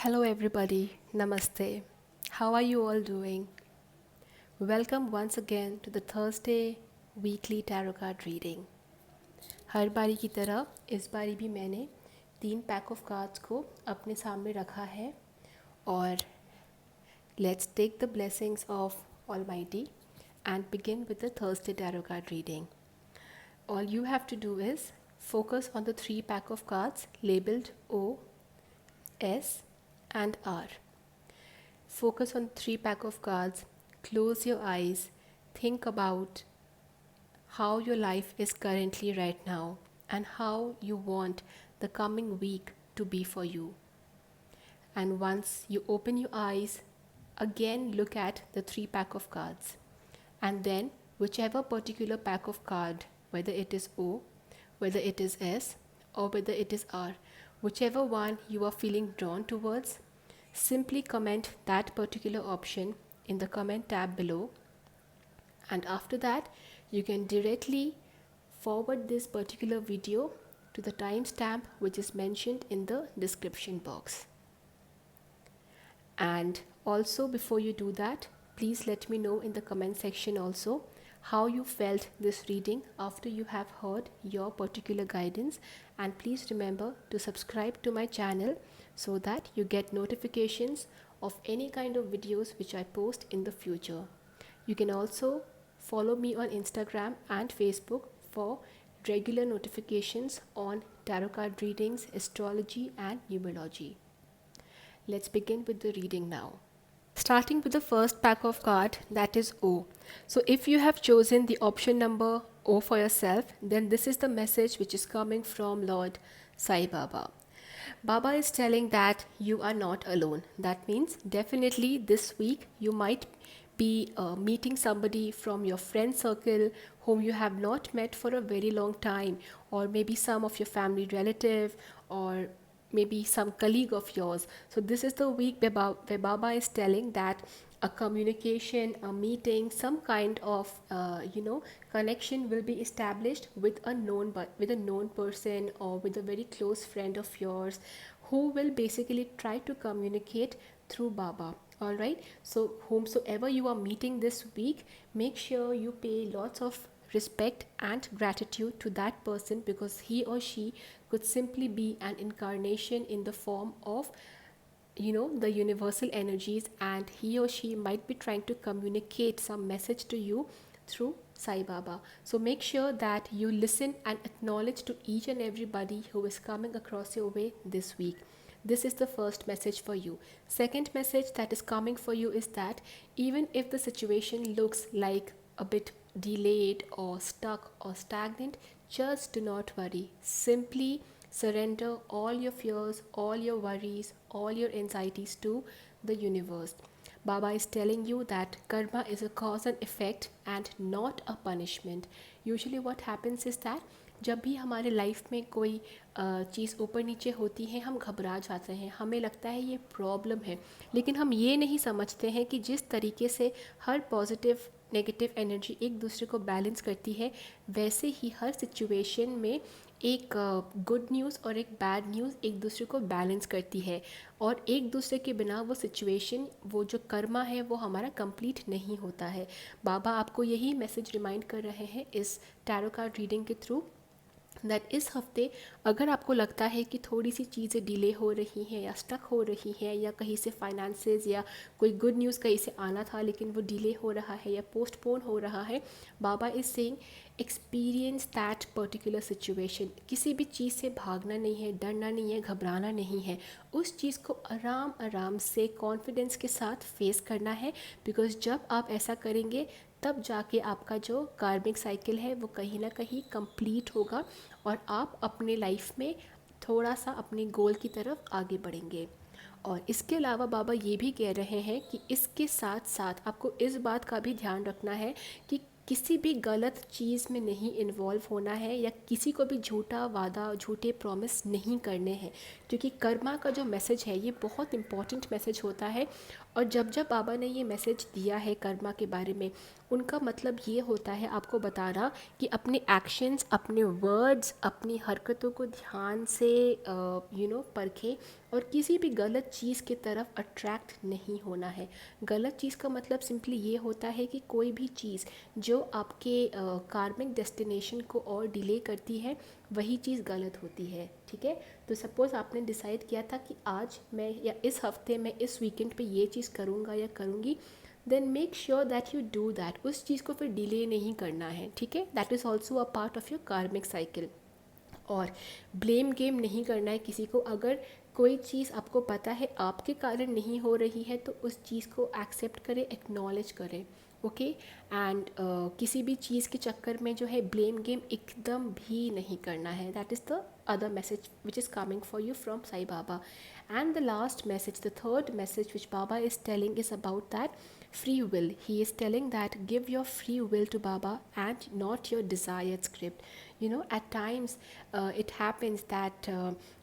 Hello, everybody. Namaste. How are you all doing? Welcome once again to the Thursday weekly tarot card reading. हर बारी की तरह इस बारी भी मैंने 3 पैक ऑफ कार्ड्स को अपने सामने रखा है और let's take the blessings of Almighty and begin with the Thursday tarot card reading. All you have to do is focus on the 3 pack of cards labeled O, S, and R. Focus on 3 pack of cards, close your eyes, think about how your life is currently right now and how you want the coming week to be for you. And once you open your eyes, again look at the 3 pack of cards. And then whichever particular pack of card, whether it is O, whether it is S, or whether it is R, whichever one you are feeling drawn towards, simply comment that particular option in the comment tab below, and after that you can directly forward this particular video to the timestamp which is mentioned in the description box. And also, before you do that, please let me know in the comment section also how you felt this reading after you have heard your particular guidance, and please remember to subscribe to my channel so that you get notifications of any kind of videos which I post in the future. You can also follow me on Instagram and Facebook for regular notifications on tarot card readings, astrology and numerology. Let's begin with the reading now. Starting with the first pack of card, that is O. So if you have chosen the option number O for yourself, then this is the message which is coming from Lord Sai Baba. Baba is telling that you are not alone. That means definitely this week you might be meeting somebody from your friend circle whom you have not met for a very long time, or maybe some of your family relative, or maybe some colleague of yours. So this is the week where Baba is telling that a communication, a meeting, some kind of connection will be established with a known person or with a very close friend of yours who will basically try to communicate through Baba. All right, so whomsoever you are meeting this week, make sure you pay lots of respect and gratitude to that person, because he or she could simply be an incarnation in the form of the universal energies, and he or she might be trying to communicate some message to you through Sai Baba. So make sure that you listen and acknowledge to each and everybody who is coming across your way this week. This is the first message for you. Second message that is coming for you is that even if the situation looks like a bit delayed or stuck or stagnant, just do not worry. Simply surrender all your fears, all your worries, all your anxieties to the universe. Baba is telling you that karma is a cause and effect and not a punishment. Usually what happens is that जब भी हमारे life में कोई चीज़ ऊपर नीचे होती है, हम घबरा जाते हैं, हमें लगता है ये प्रॉब्लम है, लेकिन हम ये नहीं समझते हैं कि जिस तरीके से हर पॉजिटिव नेगेटिव एनर्जी एक दूसरे को बैलेंस करती है, वैसे ही हर सिचुएशन में एक गुड न्यूज़ और एक बैड न्यूज़ एक दूसरे को बैलेंस करती है, और एक दूसरे के बिना वो सिचुएशन, वो जो कर्मा है, वो हमारा कंप्लीट नहीं होता है. बाबा आपको यही मैसेज रिमाइंड कर रहे हैं इस टैरो कार्ड रीडिंग के थ्रू, दैट इस हफ्ते अगर आपको लगता है कि थोड़ी सी चीज़ें डिले हो रही हैं या स्टक हो रही हैं, या कहीं से फाइनेंसेस या कोई गुड न्यूज़ कहीं से आना था लेकिन वो डिले हो रहा है या पोस्टपोन हो रहा है, बाबा is saying experience that particular situation. किसी भी चीज़ से भागना नहीं है, डरना नहीं है, घबराना नहीं है. उस चीज़ को आराम आराम से कॉन्फिडेंस के साथ फेस करना है, बिकॉज जब आप ऐसा करेंगे तब जाके आपका जो कार्मिक साइकिल है वो कहीं ना कहीं कंप्लीट होगा और आप अपने लाइफ में थोड़ा सा अपने गोल की तरफ आगे बढ़ेंगे. और इसके अलावा बाबा ये भी कह रहे हैं कि इसके साथ साथ आपको इस बात का भी ध्यान रखना है कि किसी भी गलत चीज़ में नहीं इन्वॉल्व होना है, या किसी को भी झूठा वादा, झूठे प्रॉमिस नहीं करने हैं, क्योंकि कर्मा का जो मैसेज है ये बहुत इंपॉर्टेंट मैसेज होता है. और जब जब बाबा ने ये मैसेज दिया है कर्मा के बारे में, उनका मतलब ये होता है आपको बताना कि अपने एक्शंस, अपने वर्ड्स, अपनी हरकतों को ध्यान से परखें और किसी भी गलत चीज़ की तरफ अट्रैक्ट नहीं होना है। गलत चीज़ का मतलब सिंपली ये होता है कि कोई भी चीज़ जो आपके कार्मिक डेस्टिनेशन को और डिले करती है, वही चीज़ गलत होती है। ठीक है, तो सपोज़ आपने डिसाइड किया था कि आज मैं या इस हफ्ते में इस वीकेंड पे ये चीज़ करूँगा या करूँगी, then make sure that you do that. उस चीज़ को फिर डिले नहीं करना है। ठीक है, that is also a part of your कार्मिक साइकिल। और ब्लेम गेम नहीं करना है किसी को। अगर कोई चीज़ आपको पता है आपके कारण नहीं हो रही है, तो उस चीज़ को एक्सेप्ट करें, एक्नॉलेज करें। ओके, एंड किसी भी चीज़ के चक्कर में जो है ब्लेम गेम एकदम भी नहीं करना है। That is the other message which is coming for you from Sai Baba. And the last message, the third message which Baba is telling is about that free will. He is telling that give your free will to Baba and not your desired script. At times it happens that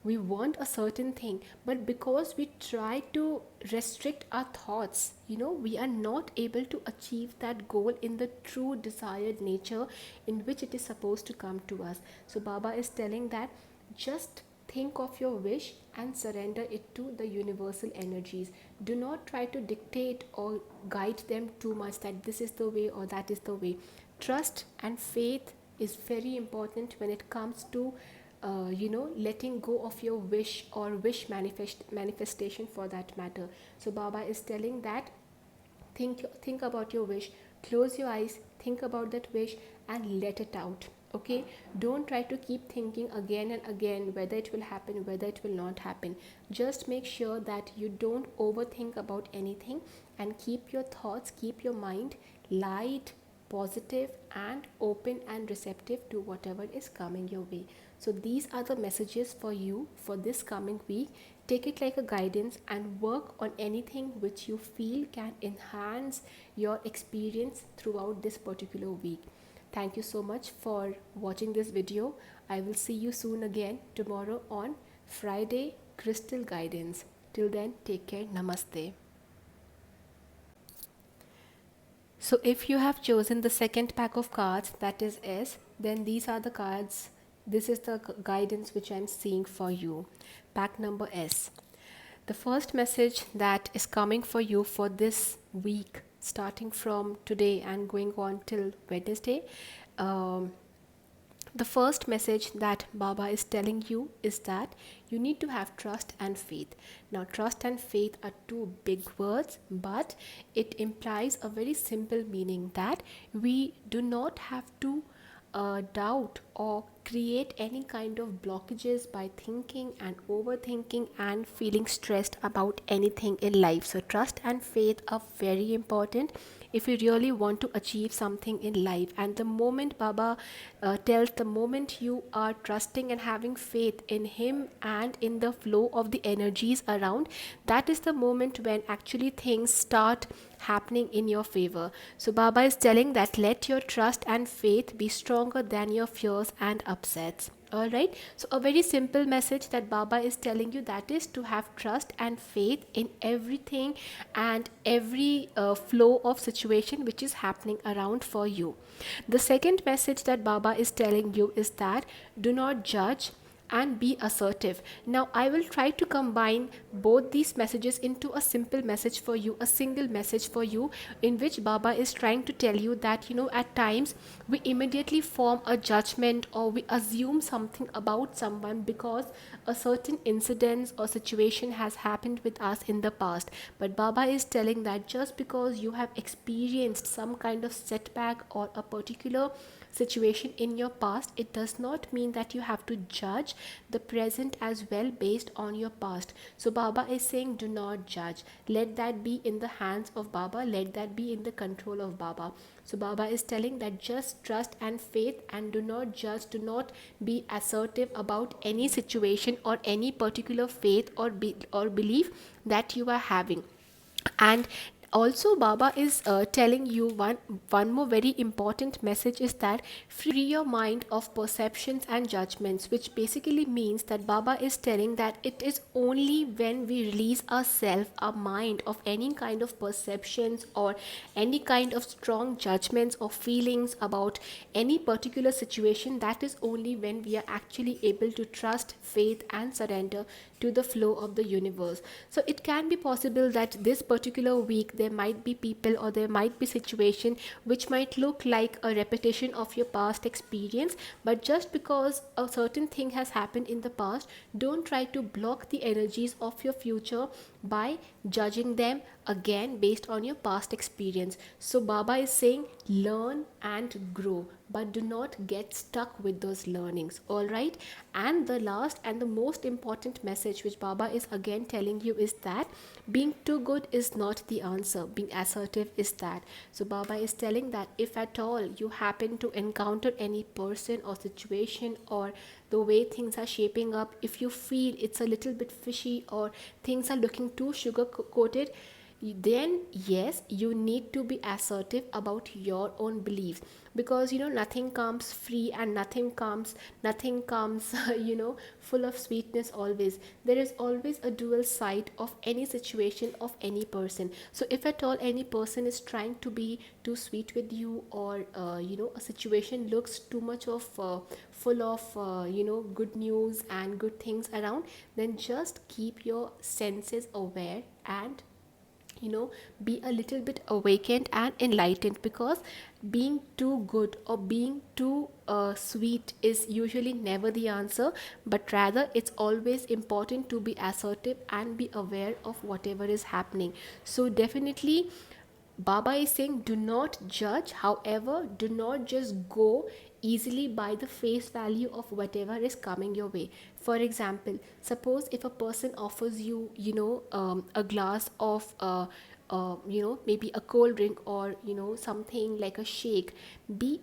we want a certain thing, but because we try to restrict our thoughts, we are not able to achieve that goal in the true desired nature in which it is supposed to come to us. So Baba is telling that just think of your wish and surrender it to the universal energies. Do not try to dictate or guide them too much that this is the way or that is the way. Trust and faith is very important when it comes to letting go of your wish or wish manifestation for that matter. So Baba is telling that think about your wish, close your eyes, think about that wish and let it out. Okay, don't try to keep thinking again and again whether it will happen, whether it will not happen. Just make sure that you don't overthink about anything and keep your thoughts, keep your mind light, positive and open and receptive to whatever is coming your way. So these are the messages for you for this coming week. Take it like a guidance and work on anything which you feel can enhance your experience throughout this particular week. Thank you so much for watching this video. I will see you soon again tomorrow on Friday Crystal Guidance. Till then, take care. Namaste. So if you have chosen the second pack of cards, that is S, then these are the cards. This is the guidance which I'm seeing for you. Pack number S. The first message that is coming for you for this week, starting from today and going on till Wednesday, the first message that Baba is telling you is that you need to have trust and faith. Now, trust and faith are two big words, but it implies a very simple meaning that we do not have to doubt or create any kind of blockages by thinking and overthinking and feeling stressed about anything in life. So trust and faith are very important if you really want to achieve something in life. And the moment Baba tells, the moment you are trusting and having faith in him and in the flow of the energies around, that is the moment when actually things start happening in your favor. So Baba is telling that let your trust and faith be stronger than your fears and upsets. Alright, so a very simple message that Baba is telling you, that is to have trust and faith in everything and every flow of situation which is happening around for you. The second message that Baba is telling you is that do not judge and be assertive. Now, I will try to combine both these messages into a simple message for you, a single message for you, in which Baba is trying to tell you that, at times we immediately form a judgment or we assume something about someone because a certain incident or situation has happened with us in the past. But Baba is telling that just because you have experienced some kind of setback or a particular situation in your past, it does not mean that you have to judge the present as well based on your past. So Baba is saying do not judge. Let that be in the hands of Baba. Let that be in the control of Baba. So Baba is telling that just trust and faith and do not judge. Do not be assertive about any situation or any particular faith or belief that you are having. And Also, Baba is telling you one more very important message is that free your mind of perceptions and judgments, which basically means that Baba is telling that it is only when we release ourself, our mind, of any kind of perceptions or any kind of strong judgments or feelings about any particular situation, that is only when we are actually able to trust, faith and surrender to the flow of the universe. So it can be possible that this particular week there might be people or there might be situation which might look like a repetition of your past experience, but just because a certain thing has happened in the past, don't try to block the energies of your future by judging them again based on your past experience. So Baba is saying learn and grow, but do not get stuck with those learnings. All right. And the last and the most important message which Baba is again telling you is that being too good is not the answer, being assertive is that. So Baba is telling that if at all you happen to encounter any person or situation, or the way things are shaping up, if you feel it's a little bit fishy or things are looking too sugar coated, then yes, you need to be assertive about your own beliefs, because nothing comes free and nothing comes full of sweetness. Always there is always a dual side of any situation, of any person. So if at all any person is trying to be too sweet with you, or a situation looks too much of full of good news and good things around, then just keep your senses aware and be a little bit awakened and enlightened, because being too good or being too sweet is usually never the answer, but rather it's always important to be assertive and be aware of whatever is happening. So definitely Baba is saying do not judge, however, do not just go easily by the face value of whatever is coming your way. For example, suppose if a person offers you, a glass of, maybe a cold drink, or, something like a shake, be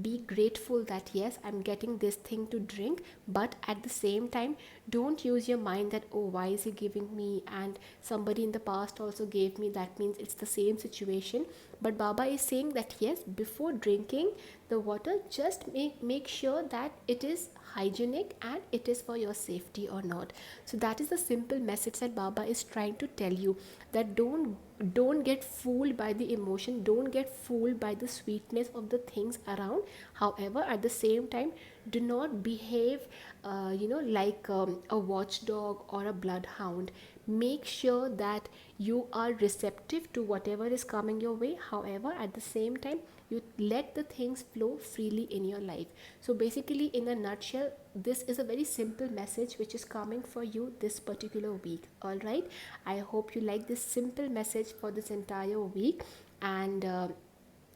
be grateful that yes, I'm getting this thing to drink, but at the same time don't use your mind that, oh, why is he giving me, and somebody in the past also gave me, that means it's the same situation. But Baba is saying that yes, before drinking the water, just make sure that it is hygienic and it is for your safety or not. So that is the simple message that Baba is trying to tell you, that don't get fooled by the emotion, don't get fooled by the sweetness of the things around. However, at the same time, do not behave like a watchdog or a bloodhound. Make sure that you are receptive to whatever is coming your way. However, at the same time, you let the things flow freely in your life. So basically, in a nutshell, this is a very simple message which is coming for you this particular week. All right, I hope you like this simple message for this entire week, and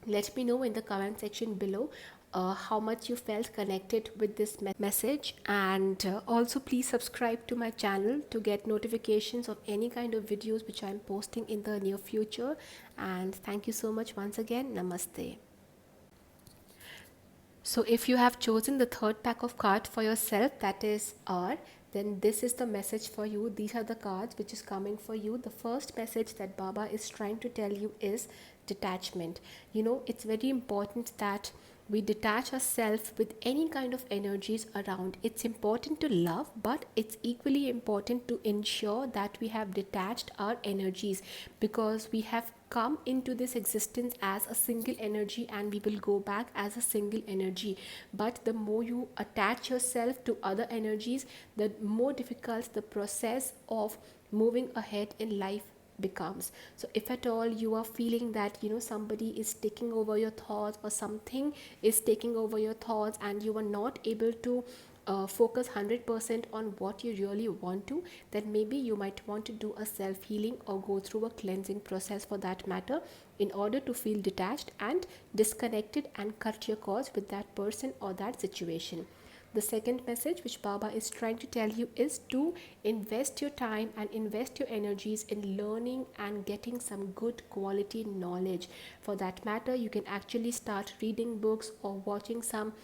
let me know in the comment section below how much you felt connected with this message. And also please subscribe to my channel to get notifications of any kind of videos which I'm posting in the near future. And thank you so much once again. Namaste. So if you have chosen the third pack of cards for yourself, that is R, then this is the message for you. These are the cards which is coming for you. The first message that Baba is trying to tell you is detachment. It's very important that we detach ourselves with any kind of energies around. It's important to love, but it's equally important to ensure that we have detached our energies, because we have come into this existence as a single energy and we will go back as a single energy. But the more you attach yourself to other energies, the more difficult the process of moving ahead in life becomes. So if at all you are feeling that somebody is taking over your thoughts, or something is taking over your thoughts, and you are not able to focus 100% on what you really want to, then maybe you might want to do a self-healing or go through a cleansing process for that matter, in order to feel detached and disconnected and cut your cords with that person or that situation. The second message which Baba is trying to tell you is to invest your time and invest your energies in learning and getting some good quality knowledge. For that matter, you can actually start reading books or watching some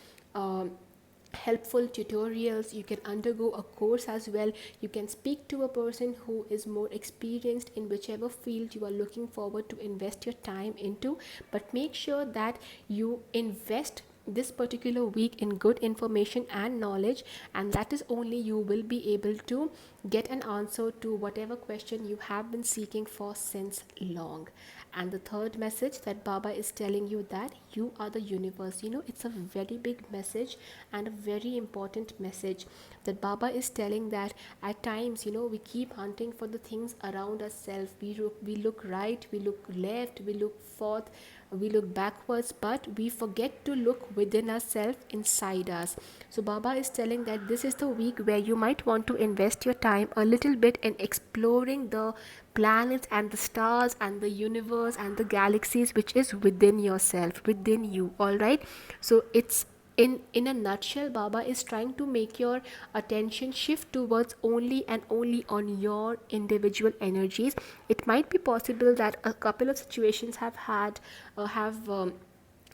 helpful tutorials. You can undergo a course as well. You can speak to a person who is more experienced in whichever field you are looking forward to invest your time into, but make sure that you invest this particular week in good information and knowledge, and that is only you will be able to get an answer to whatever question you have been seeking for since long. And the third message that Baba is telling you, that you are the universe. It's a very big message and a very important message that Baba is telling, that at times, we keep hunting for the things around ourselves. We look right, we look left, we look forth, we look backwards, but we forget to look within ourselves, inside us. So Baba is telling that this is the week where you might want to invest your time a little bit in exploring the planets and the stars and the universe and the galaxies which is within yourself, within you. All right, so it's in a nutshell, Baba is trying to make your attention shift towards only and only on your individual energies. It might be possible that a couple of situations have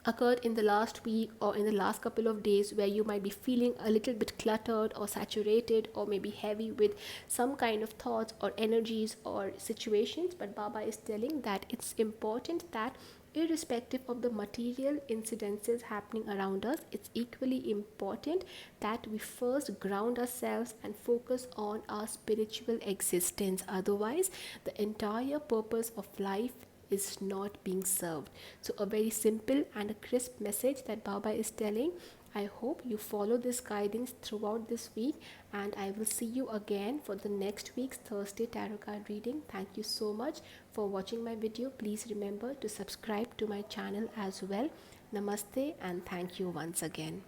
occurred in the last week or in the last couple of days where you might be feeling a little bit cluttered or saturated or maybe heavy with some kind of thoughts or energies or situations. But Baba is telling that it's important that irrespective of the material incidences happening around us, it's equally important that we first ground ourselves and focus on our spiritual existence. Otherwise, the entire purpose of life is not being served. So, a very simple and a crisp message that Baba is telling. I hope you follow this guidance throughout this week, and I will see you again for the next week's Thursday tarot card reading. Thank you so much for watching my video. Please remember to subscribe to my channel as well. Namaste and thank you once again.